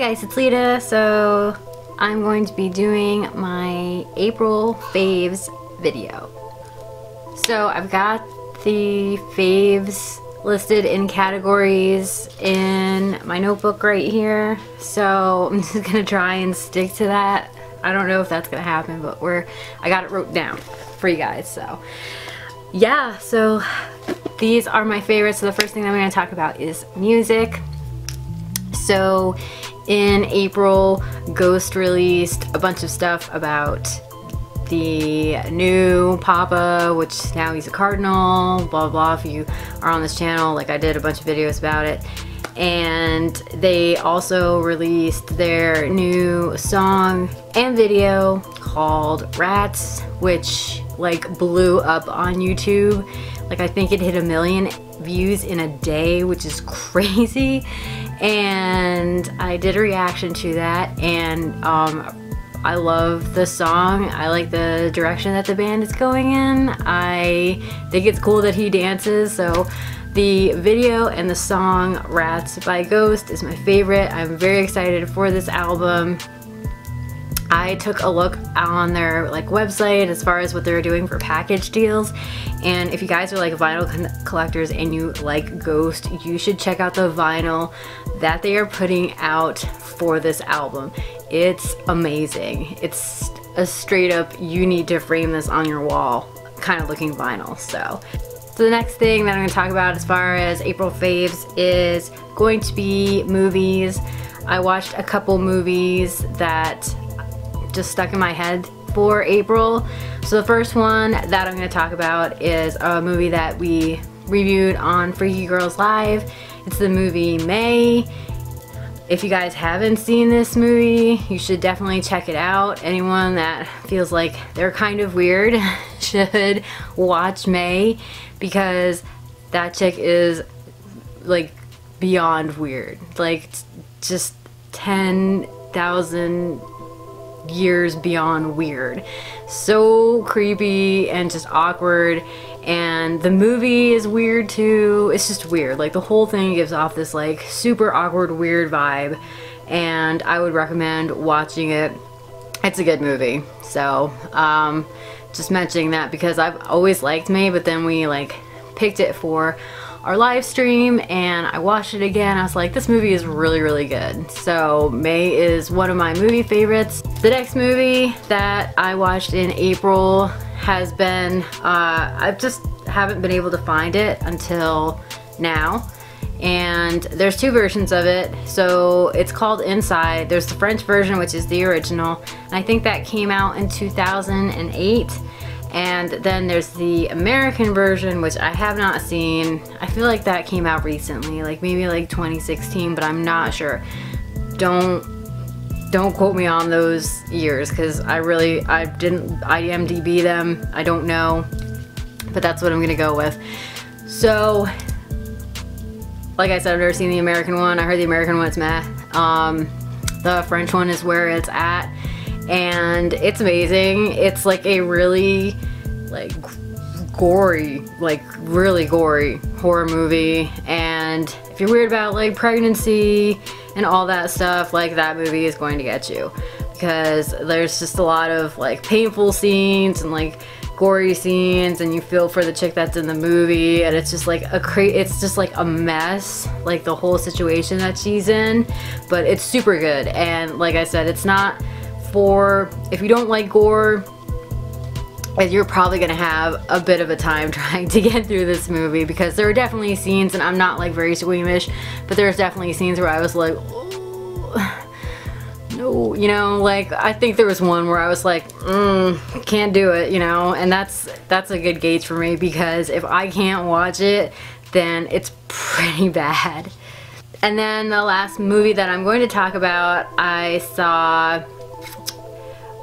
guys, it's Lita. So I'm going to be doing my April Faves video. So I've got the faves listed in categories in my notebook right here. So I'm just gonna try and stick to that. I don't know if that's gonna happen, but I got it wrote down for you guys. So yeah, so these are my favorites. So the first thing that I'm gonna talk about is music. So in April, Ghost released a bunch of stuff about the new Papa, which now he's a cardinal, blah blah. If you are on this channel, like I did a bunch of videos about it. And they also released their new song and video called Rats, which like blew up on YouTube. Like I think it hit 1 million views in a day, which is crazy. And I did a reaction to that, and I love the song. I like the direction that the band is going in. I think it's cool that he dances. So the video and the song Rats by Ghost is my favorite. I'm very excited for this album. I took a look on their website as far as what they're doing for package deals, and if you guys are like vinyl collectors and you like Ghost, you should check out the vinyl that they are putting out for this album. It's amazing. It's a straight up, you need to frame this on your wall kind of looking vinyl. So the next thing that I'm going to talk about as far as April Faves is going to be movies. I watched a couple movies that just stuck in my head for April. So the first one that I'm going to talk about is a movie that we reviewed on Freaky Girls Live. It's the movie May. If you guys haven't seen this movie, you should definitely check it out. Anyone that feels like they're kind of weird should watch May, because that chick is like beyond weird. Like just 10,000 years beyond weird. So creepy and just awkward, and the movie is weird too. It's just weird. Like the whole thing gives off this like super awkward weird vibe, and I would recommend watching it. It's a good movie. So just mentioning that because I've always liked May, but then we like picked it for our live stream and I watched it again. I was like, this movie is really good. So May is one of my movie favorites. The next movie that I watched in April has been, I just haven't been able to find it until now. And there's two versions of it. So it's called Inside. There's the French version, which is the original. And I think that came out in 2008. And then there's the American version, which I have not seen. I feel like that came out recently, like maybe like 2016, but I'm not sure. Don't quote me on those years, because I didn't IMDb them. I don't know, but that's what I'm gonna go with. So, like I said, I've never seen the American one. I heard the American one's meh. The French one is where it's at. And it's amazing. It's like a really like gory, like really gory horror movie. And if you're weird about like pregnancy and all that stuff, like that movie is going to get you, because there's just a lot of like painful scenes and like gory scenes, and you feel for the chick that's in the movie, and it's just like it's just like a mess, like the whole situation that she's in. But it's super good, and like I said, it's not for, if you don't like gore, you're probably gonna have a bit of a time trying to get through this movie, because there are definitely scenes, and I'm not like very squeamish, but there's definitely scenes where I was like, oh, no, you know, like I think there was one where I was like, can't do it, you know. And that's a good gauge for me, because if I can't watch it, then it's pretty bad. And then the last movie that I'm going to talk about, I saw,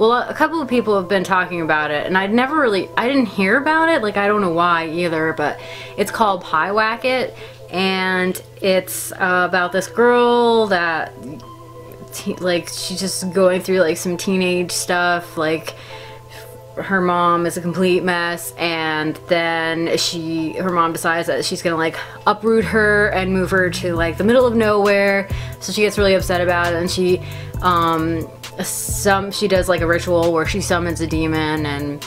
well, a couple of people have been talking about it, and I didn't hear about it, like I don't know why either, but it's called PIWAGIT, and it's about this girl that like she's just going through like some teenage stuff. Like her mom is a complete mess, and and then her mom decides that she's gonna like uproot her and move her to like the middle of nowhere. So she gets really upset about it, and she does like a ritual where she summons a demon, and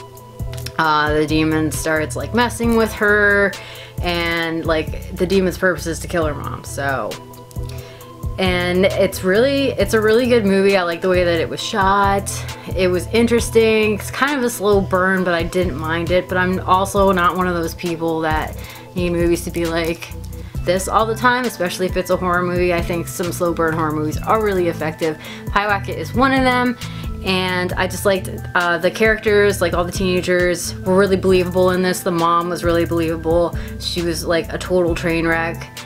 the demon starts like messing with her, and like the demon's purpose is to kill her mom. So, and it's a really good movie. I like the way that it was shot. It was interesting. It's kind of a slow burn, but I didn't mind it. But I'm also not one of those people that need movies to be like this all the time, especially if it's a horror movie. I think some slow burn horror movies are really effective. PIWAGIT is one of them. And I just liked the characters, like all the teenagers were really believable in this. The mom was really believable. She was like a total train wreck.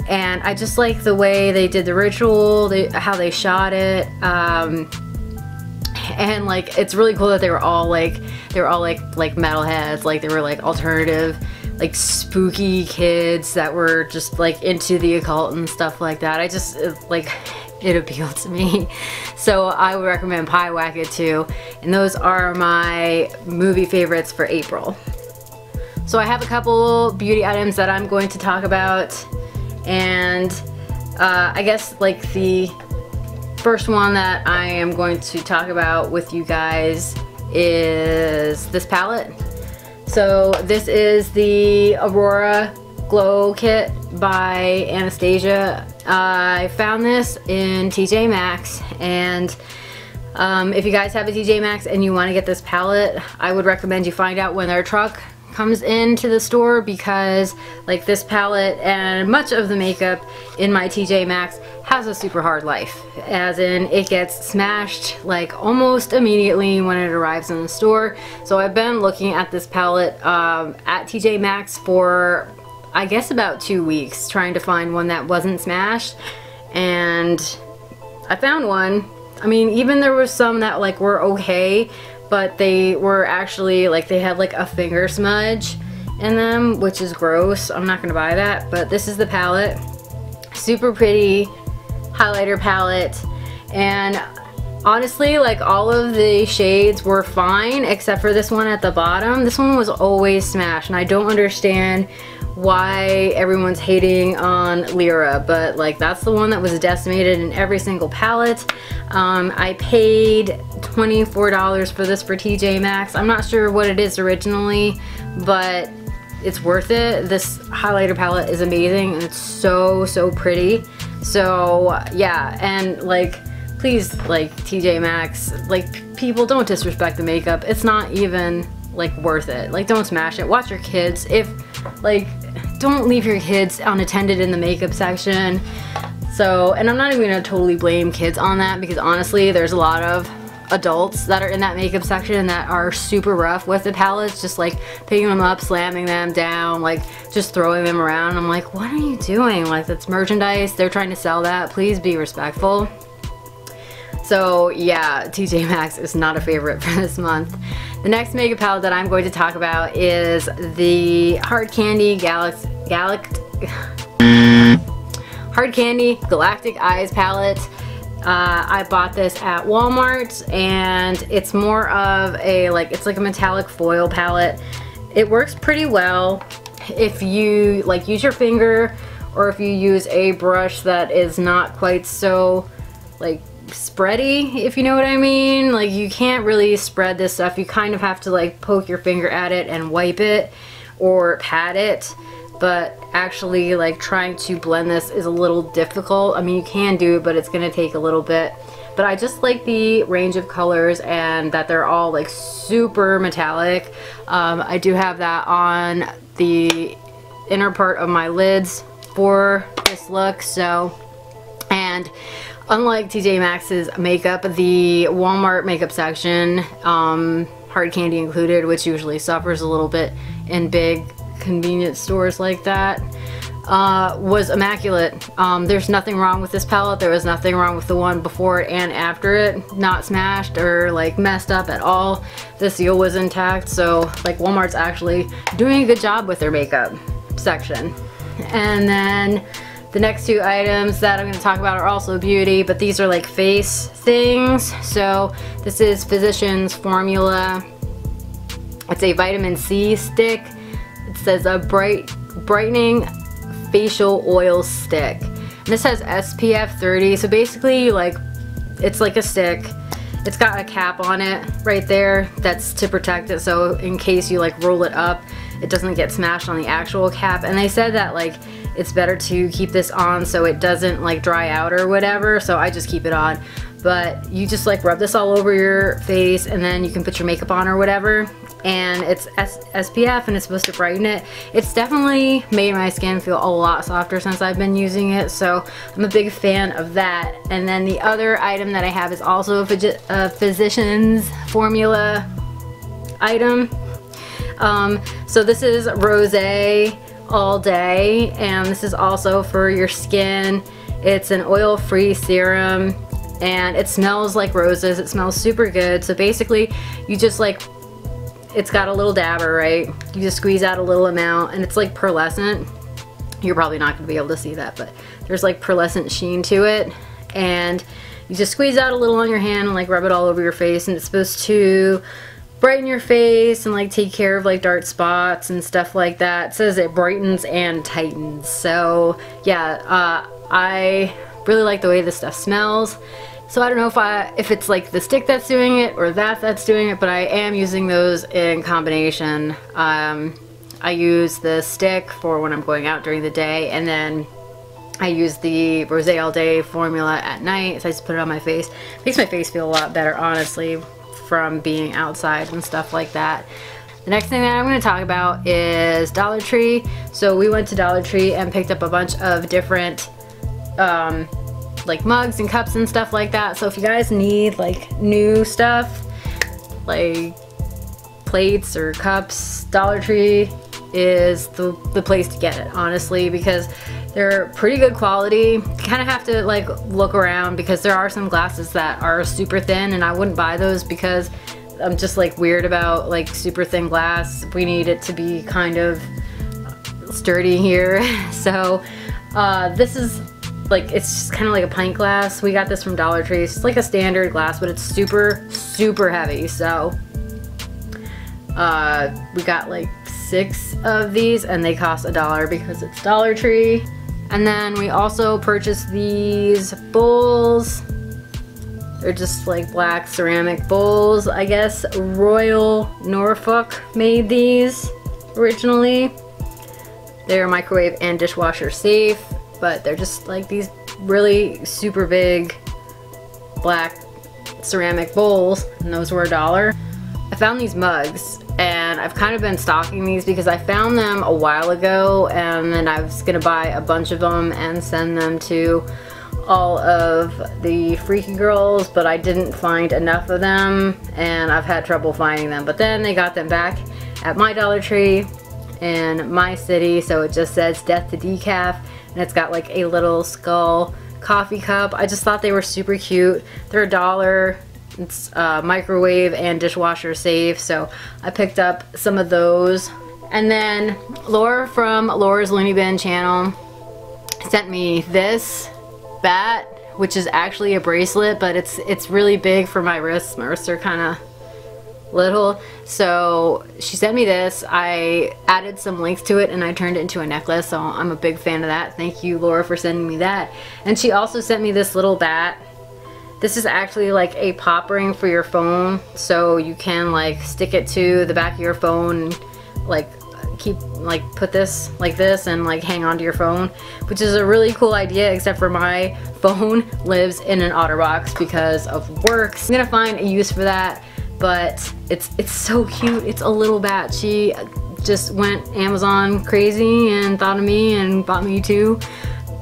And I just like the way they did the ritual, how they shot it. And like, it's really cool that they were all like metalheads, like they were like alternative, like spooky kids that were just like into the occult and stuff like that. I just like, it appealed to me. So I would recommend PIWAGIT too. And those are my movie favorites for April. So I have a couple beauty items that I'm going to talk about. And I guess like the first one that I am going to talk about with you guys is this palette. So this is the Aurora Glow Kit by Anastasia. I found this in TJ Maxx, and if you guys have a TJ Maxx and you want to get this palette, I would recommend you find out when their truck comes into the store, because like this palette and much of the makeup in my TJ Maxx has a super hard life, as in it gets smashed like almost immediately when it arrives in the store. So I've been looking at this palette at TJ Maxx for I guess about 2 weeks, trying to find one that wasn't smashed, and I found one. I mean, even there were some that like were okay, but they were actually like, they had like a finger smudge in them, which is gross. I'm not gonna buy that. But this is the palette. Super pretty highlighter palette, and honestly, like all of the shades were fine except for this one at the bottom. This one was always smashed, and I don't understand why everyone's hating on Lyra, but like that's the one that was decimated in every single palette. I paid $24 for this for TJ Maxx. I'm not sure what it is originally, but it's worth it. This highlighter palette is amazing, and it's so pretty. So yeah, and like please, like TJ Maxx, like people, don't disrespect the makeup. It's not even like worth it. Like don't smash it. Watch your kids. If like, don't leave your kids unattended in the makeup section. So, and I'm not even gonna totally blame kids on that, because honestly there's a lot of adults that are in that makeup section that are super rough with the palettes, just like picking them up, slamming them down, like just throwing them around. I'm like, what are you doing? Like, that's merchandise. They're trying to sell that. Please be respectful. So yeah, TJ Maxx is not a favorite for this month. The next makeup palette that I'm going to talk about is the Hard Candy Galactic Eyes palette. I bought this at Walmart, and it's more of a like, it's like a metallic foil palette. It works pretty well if you like use your finger, or if you use a brush that is not quite so like spready, if you know what I mean. Like, you can't really spread this stuff. You kind of have to like poke your finger at it and wipe it or pat it, but actually like trying to blend this is a little difficult. I mean, you can do it, but it's gonna take a little bit. But I just like the range of colors, and that they're all like super metallic. I do have that on the inner part of my lids for this look. So, and unlike TJ Maxx's makeup, the Walmart makeup section, hard candy included, which usually suffers a little bit in big convenience stores like that, was immaculate. There's nothing wrong with this palette. There was nothing wrong with the one before and after it. Not smashed or like messed up at all. The seal was intact. So like, Walmart's actually doing a good job with their makeup section. And then the next two items that I'm going to talk about are also beauty, but these are like face things. So this is Physicians Formula. It's a vitamin C stick. says a brightening facial oil stick. And this has SPF 30, so basically like it's like a stick. It's got a cap on it right there that's to protect it, so in case you like roll it up, it doesn't get smashed on the actual cap. And they said that like it's better to keep this on so it doesn't like dry out or whatever, so I just keep it on. But you just like rub this all over your face and then you can put your makeup on or whatever. And it's SPF and it's supposed to brighten it. It's definitely made my skin feel a lot softer since I've been using it, so I'm a big fan of that. And then the other item that I have is also a physician's formula item. So this is Rosé All Day, and this is also for your skin. It's an oil-free serum and it smells like roses. It smells super good. So basically you just like, it's got a little dabber, right? You just squeeze out a little amount and it's like pearlescent. You're probably not going to be able to see that, but there's like pearlescent sheen to it. And you just squeeze out a little on your hand and like rub it all over your face, and it's supposed to brighten your face and like take care of like dark spots and stuff like that. It says it brightens and tightens. So yeah, I really like the way this stuff smells. So I don't know if it's like the stick that's doing it or that's doing it, but I am using those in combination. I use the stick for when I'm going out during the day, and then I use the Rosé All Day formula at night. So I just put it on my face. Makes my face feel a lot better, honestly, from being outside and stuff like that. The next thing that I'm going to talk about is Dollar Tree. So we went to Dollar Tree and picked up a bunch of different like mugs and cups and stuff like that. So if you guys need like new stuff like plates or cups, Dollar Tree is the place to get it, honestly, because they're pretty good quality. You kind of have to like look around because there are some glasses that are super thin, and I wouldn't buy those because I'm just like weird about like super thin glass. We need it to be kind of sturdy here. So this is like, it's just kind of like a pint glass. We got this from Dollar Tree. It's like a standard glass, but it's super heavy. So we got like 6 of these and they cost $1 because it's Dollar Tree. And then we also purchased these bowls. They're just like black ceramic bowls. I guess Royal Norfolk made these originally. They're microwave and dishwasher safe, but they're just like these really super big black ceramic bowls, and those were $1. I found these mugs and I've kind of been stalking these because I found them a while ago, and then I was gonna buy a bunch of them and send them to all of the freaky girls, but I didn't find enough of them and I've had trouble finding them. But then they got them back at my Dollar Tree in my city, so it just says Death to Decaf, and it's got like a little skull coffee cup. I just thought they were super cute. They're $1. It's microwave and dishwasher safe, so I picked up some of those. And then Laura from Laura's Looney Bin channel sent me this bat, which is actually a bracelet, but it's really big for my wrists. My wrists are kind of little, so she sent me this. I added some links to it and I turned it into a necklace, so I'm a big fan of that. Thank you, Laura, for sending me that. And she also sent me this little bat. This is actually like a pop ring for your phone, so you can like stick it to the back of your phone and like put this like this and like hang onto your phone, which is a really cool idea, except for my phone lives in an OtterBox because of work. So I'm gonna find a use for that, but it's so cute. It's a little bat. She just went Amazon crazy and thought of me and bought me 2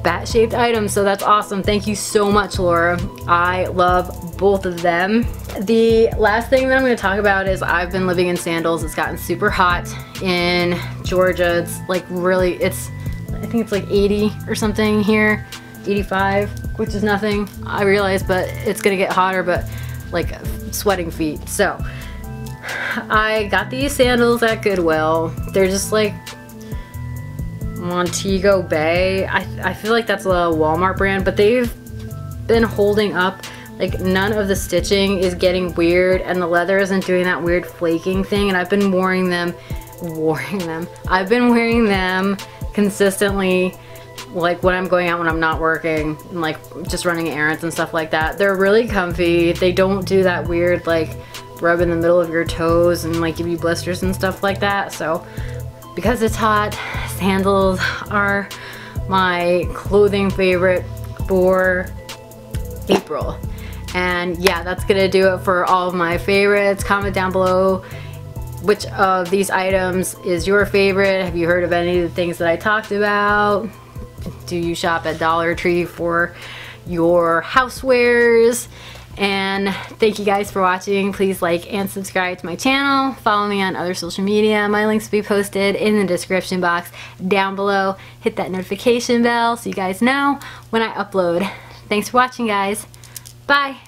bat-shaped items, so that's awesome. Thank you so much, Laura. I love both of them. The last thing that I'm going to talk about is I've been living in sandals. It's gotten super hot in Georgia. It's like really, I think it's like 80 or something here, 85, which is nothing, I realize, but it's gonna get hotter, but like sweating feet. So I got these sandals at Goodwill. They're just like Montego Bay. I feel like that's a Walmart brand, but they've been holding up. Like none of the stitching is getting weird and the leather isn't doing that weird flaking thing, and I've been wearing them wearing them. I've been wearing them consistently, like when I'm going out when I'm not working and like just running errands and stuff like that. They're really comfy. They don't do that weird like rub in the middle of your toes and like give you blisters and stuff like that. So because it's hot, sandals are my clothing favorite for April. And yeah, that's gonna do it for all of my favorites. Comment down below which of these items is your favorite. Have you heard of any of the things that I talked about? Do you shop at Dollar Tree for your housewares? And thank you guys for watching. Please like and subscribe to my channel. Follow me on other social media. My links will be posted in the description box down below. Hit that notification bell so you guys know when I upload. Thanks for watching, guys. Bye.